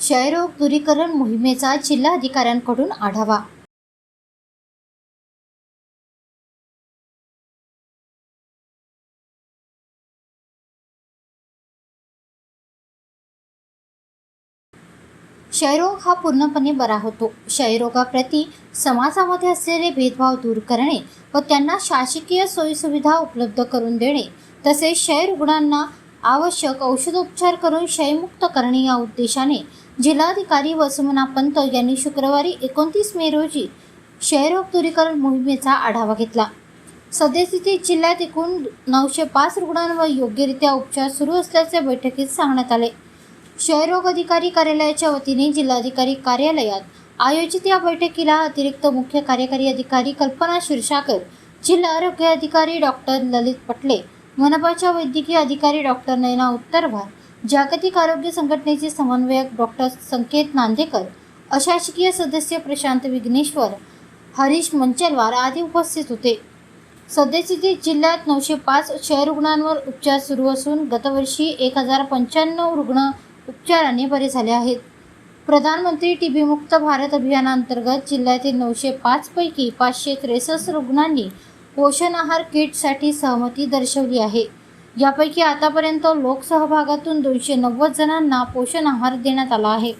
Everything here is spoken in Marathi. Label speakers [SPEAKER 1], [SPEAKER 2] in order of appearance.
[SPEAKER 1] क्षयरोग दूरीकरण मोहिमेचा जिल्हाधिकाऱ्यांकडून आढावा। क्षयरोग हा पूर्णपणे बरा होतो। क्षयरोगाप्रती समाजामध्ये असलेले भेदभाव दूर करणे व त्यांना शासकीय सोयीसुविधा उपलब्ध करून देणे तसेच क्षयरुग्णांना आवश्यक औषधोपचार करून क्षयमुक्त करणे या उद्देशाने जिल्हाधिकारी वसुमना पंत यांनी शुक्रवारी 29 मे रोजी क्षयरोग दूरीकरण मोहिमेचा आढावा घेतला। सद्यस्थितीत जिल्ह्यात एकूण 905 रुग्णांवर योग्यरित्या उपचार सुरू असल्याचे बैठकीत सांगण्यात आले। क्षयरोग अधिकारी कार्यालयाच्या वतीने जिल्हाधिकारी कार्यालयात आयोजित या बैठकीला अतिरिक्त मुख्य कार्यकारी अधिकारी कल्पना क्षीरसागर, जिल्हा आरोग्य अधिकारी डॉक्टर ललित पटले, मनपाच्या वैद्यकीय अधिकारी डॉक्टर नयना उत्तरवार, जागतिक आरोग्य संघटनेचे समन्वयक डॉक्टर संकेत नांदेकर, अशासकीय सदस्य प्रशांत विघ्नेश्वर, हरीश मंचलवार आदी उपस्थित होते। सद्यस्थितीत जिल्ह्यात 905 क्षयरुग्णांवर उपचार सुरू असून गतवर्षी 1095 रुग्ण उपचाराने बरे झाले आहेत। प्रधानमंत्री टीबी मुक्त भारत अभियानांतर्गत जिल्ह्यातील 905 पैकी 563 रुग्णांनी पोषण आहार किटसाठी सहमती दर्शवली आहे। यापैकी आतापर्यंत लोकसहभागातून 290 जणांना पोषण आहार देण्यात आला आहे।